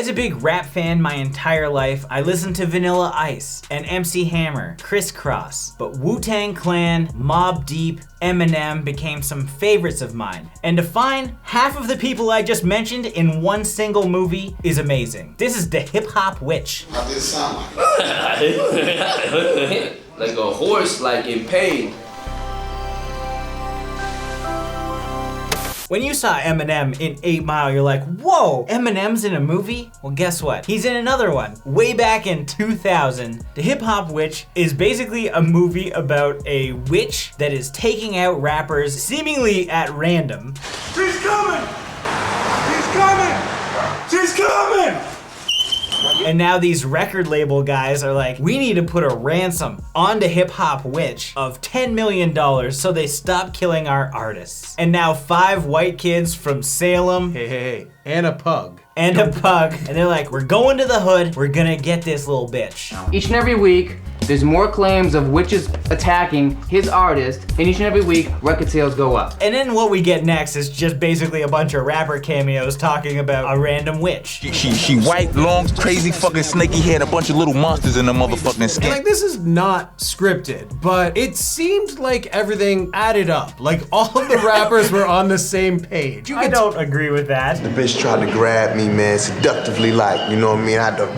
As a big rap fan my entire life, I listened to Vanilla Ice and MC Hammer, Criss Cross, but Wu-Tang Clan, Mobb Deep, Eminem became some favorites of mine. And to find half of the people I just mentioned in one single movie is amazing. This is the Hip Hop Witch. How did it sound like? Like a horse, like in pain. When you saw Eminem in 8 Mile, you're like, whoa, Eminem's in a movie? Well, guess what? He's in another one. Way back in 2000, The Hip Hop Witch is basically a movie about a witch that is taking out rappers seemingly at random. She's coming! She's coming! She's coming! And now these record label guys are like, we need to put a ransom onto Hip Hop Witch of $10 million so they stop killing our artists. And now 5 white kids from Salem, and a pug. And they're like, we're going to the hood, we're gonna get this little bitch. Each and every week, there's more claims of witches attacking his artist, and each and every week, record sales go up. And then what we get next is just basically a bunch of rapper cameos talking about a random witch. She white, long, crazy fucking snaky head, a bunch of little monsters in the motherfucking skin. And like, this is not scripted, but it seemed like everything added up. Like all of the rappers were on the same page. I don't agree with that. The bitch tried to grab me, man, seductively, like, you know what I mean? I had to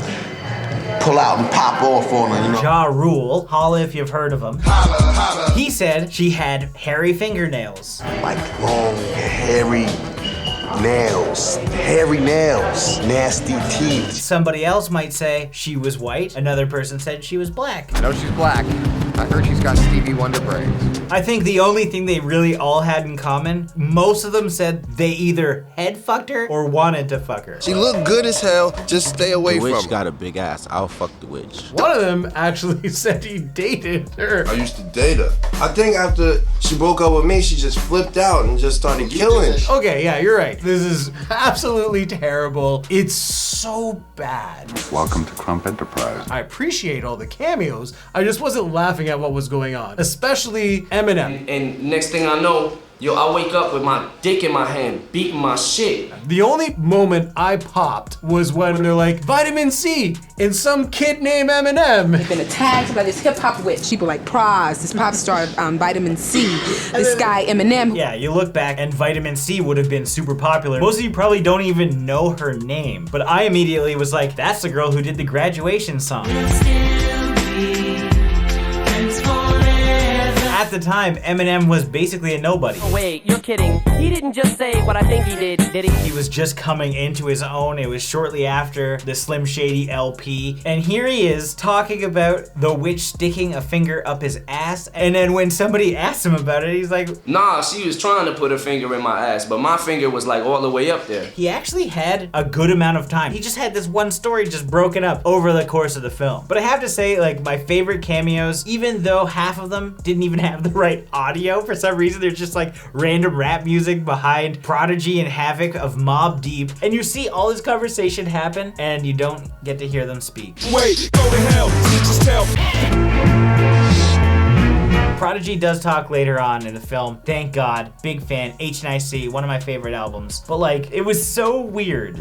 pull out and pop off on her, you know? Ja Rule, holla if you've heard of him. Holla, holla. He said she had hairy fingernails. Like long, hairy nails, nasty teeth. Somebody else might say she was white. Another person said she was black. I know she's black. I heard she's got Stevie Wonder braids. I think the only thing they really all had in common, most of them said they either head fucked her or wanted to fuck her. She looked good as hell, just stay away from her. The witch got a big ass, I'll fuck the witch. One of them actually said he dated her. I used to date her. I think after she broke up with me, she just flipped out and just started killing. Okay, yeah, you're right. This is absolutely terrible. It's so bad. Welcome to Crump Enterprise. I appreciate all the cameos. I just wasn't laughing at what was going on, especially Eminem. And next thing I know, yo, I wake up with my dick in my hand, beating my shit. The only moment I popped was when they're like, vitamin C, and some kid named Eminem. Been attacked by this hip hop witch. People like Pras, this pop star, Vitamin C, this guy Eminem. Yeah, you look back and Vitamin C would have been super popular. Most of you probably don't even know her name, but I immediately was like, that's the girl who did the graduation song. At the time, Eminem was basically a nobody. Oh, wait, you're kidding. He didn't just say what I think he did he? He was just coming into his own. It was shortly after the Slim Shady LP. And here he is talking about the witch sticking a finger up his ass. And then when somebody asked him about it, he's like, nah, she was trying to put her finger in my ass, but my finger was like all the way up there. He actually had a good amount of time. He just had this one story just broken up over the course of the film. But I have to say, like, my favorite cameos, even though half of them didn't even have the right audio for some reason, there's just like random rap music behind Prodigy and Havoc of Mobb Deep, and you see all this conversation happen and you don't get to hear them speak. Wait, go to hell, just tell. Prodigy does talk later on in the film, thank God, big fan, H&IC, one of my favorite albums, but like, it was so weird.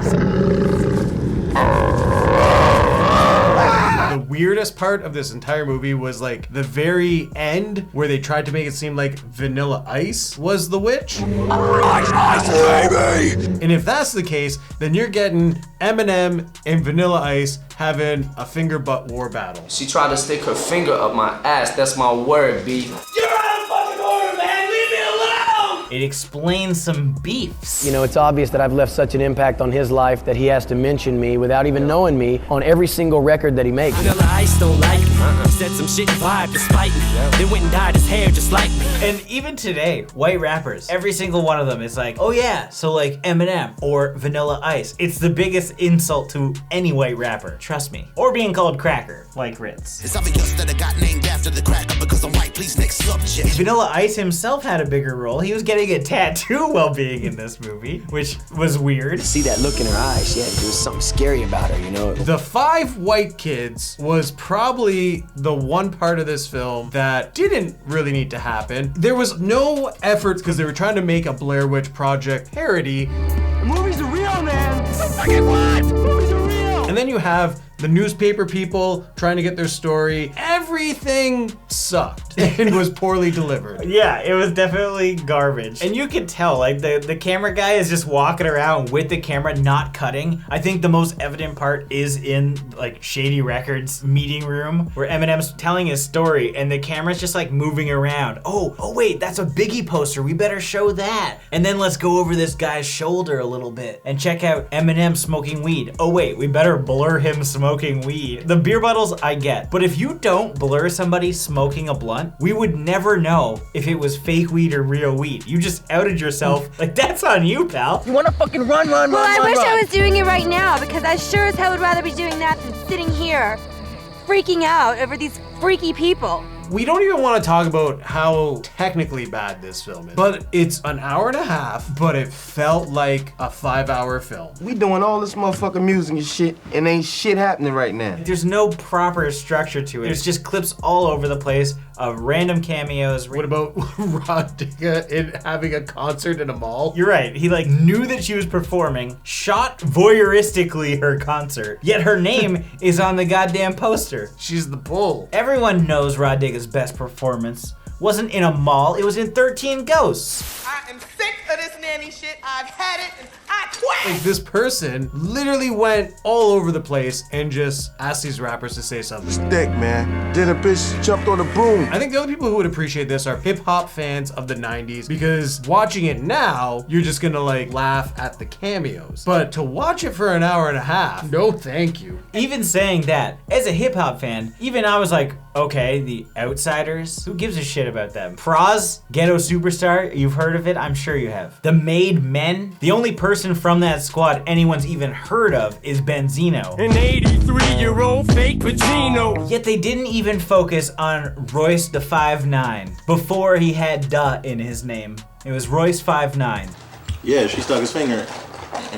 The weirdest part of this entire movie was like the very end where they tried to make it seem like Vanilla Ice was the witch. Ice, baby! And if that's the case, then you're getting Eminem and Vanilla Ice having a finger butt war battle. She tried to stick her finger up my ass, that's my word, B. You're out of fucking order, man! Leave me alone! It explains some beefs. You know, it's obvious that I've left such an impact on his life that he has to mention me without even knowing me on every single record that he makes. Vanilla Ice don't like me. He said some shit and vibe to spite me. Then went and dyed his hair just like me. And even today, white rappers, every single one of them is like, oh yeah, so like Eminem or Vanilla Ice. It's the biggest insult to any white rapper, trust me. Or being called cracker, like Ritz. It's obvious that I got named after the cracker because I'm white, please next subject. Vanilla Ice himself had a bigger role. He was getting a tattoo while being in this movie, which was weird. See that look in her eyes, yeah, there was something scary about her, you know? The 5 white kids was probably the one part of this film that didn't really need to happen. There was no efforts because they were trying to make a Blair Witch Project parody. The movies are real, man! Fucking what? The movies are real! then you have the newspaper people trying to get their story. Everything sucked and was poorly delivered. Yeah, it was definitely garbage. And you could tell, like, the camera guy is just walking around with the camera, not cutting. I think the most evident part is in, like, Shady Records meeting room where Eminem's telling his story and the camera's just, like, moving around. Oh, wait, that's a Biggie poster. We better show that. And then let's go over this guy's shoulder a little bit and check out Eminem smoking weed. Oh, wait, we better blur him smoking weed. The beer bottles I get, but if you don't blur somebody smoking a blunt, we would never know if it was fake weed or real weed. You just outed yourself. Like, that's on you, pal. You wanna fucking run? Well, I wish I was doing it right now because I sure as hell would rather be doing that than sitting here freaking out over these freaky people. We don't even want to talk about how technically bad this film is, but it's an hour and a half, but it felt like a 5-hour film. We doing all this motherfucking music and shit, and ain't shit happening right now. There's no proper structure to it. There's just clips all over the place of random cameos. What about Rah Digga in having a concert in a mall? You're right. He like knew that she was performing, shot voyeuristically her concert, yet her name is on the goddamn poster. She's the bull. Everyone knows Rah Digga's best performance wasn't in a mall, it was in 13 Ghosts. I am sick of this nanny shit. I've had it and I quit. Like, this person literally went all over the place and just asked these rappers to say something. Stick, man. Did a bitch jumped on a broom. I think the only people who would appreciate this are hip hop fans of the 90s, because watching it now, you're just gonna like laugh at the cameos. But to watch it for an hour and a half, no thank you. Even saying that, as a hip hop fan, even I was like, okay, the Outsiders, who gives a shit about them? Pras, Ghetto Superstar, you've heard of it, I'm sure you have. The Made Men, the only person from that squad anyone's even heard of is Benzino. An 83-year-old fake Pacino. Yet they didn't even focus on Royce the 5'9" before he had "duh" in his name. It was Royce 5'9". Yeah, she stuck his finger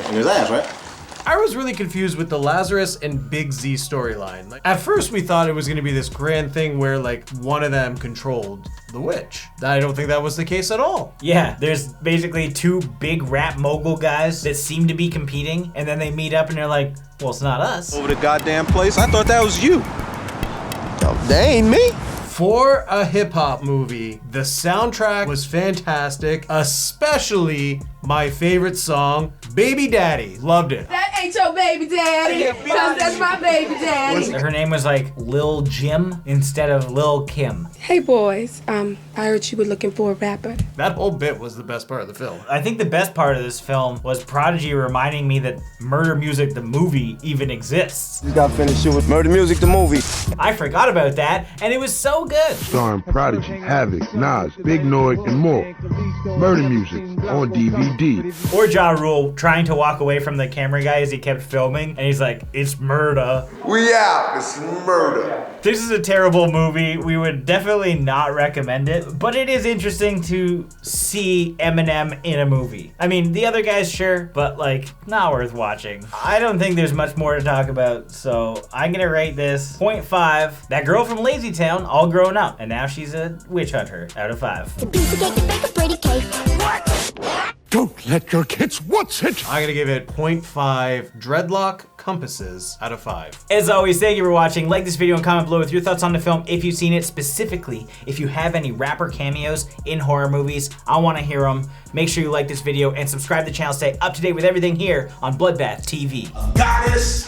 in his ass, right? I was really confused with the Lazarus and Big Z storyline. Like, at first we thought it was gonna be this grand thing where like one of them controlled the witch. I don't think that was the case at all. Yeah, there's basically two big rap mogul guys that seem to be competing, and then they meet up and they're like, well, it's not us. Over the goddamn place, I thought that was you. Oh, that ain't me. For a hip hop movie, the soundtrack was fantastic, especially my favorite song, Baby Daddy. Loved it. That ain't your baby daddy. That's my baby daddy. Her name was like Lil Jim instead of Lil Kim. Hey boys, I heard you were looking for a rapper. That whole bit was the best part of the film. I think the best part of this film was Prodigy reminding me that Murder Music the movie even exists. You gotta finish it with Murder Music the movie. I forgot about that, and it was so good. Starring Prodigy, Havoc, Nas, Big Noyd, and more. Murder Music on DVD. Or Ja Rule trying to walk away from the camera guy as he kept filming, and he's like, it's murder. We out, it's murder. This is a terrible movie. We would definitely not recommend it, but it is interesting to see Eminem in a movie. I mean, the other guys, sure, but like, not worth watching. I don't think there's much more to talk about, so I'm gonna rate this 0.5. That girl from Lazy Town, all grown up, and now she's a witch hunter out of 5. Don't let your kids watch it. I'm gonna give it 0.5 dreadlock compasses out of 5. As always, thank you for watching. Like this video and comment below with your thoughts on the film if you've seen it. Specifically, if you have any rapper cameos in horror movies, I wanna hear them. Make sure you like this video and subscribe to the channel. Stay up to date with everything here on Bloodbath TV. Goddess.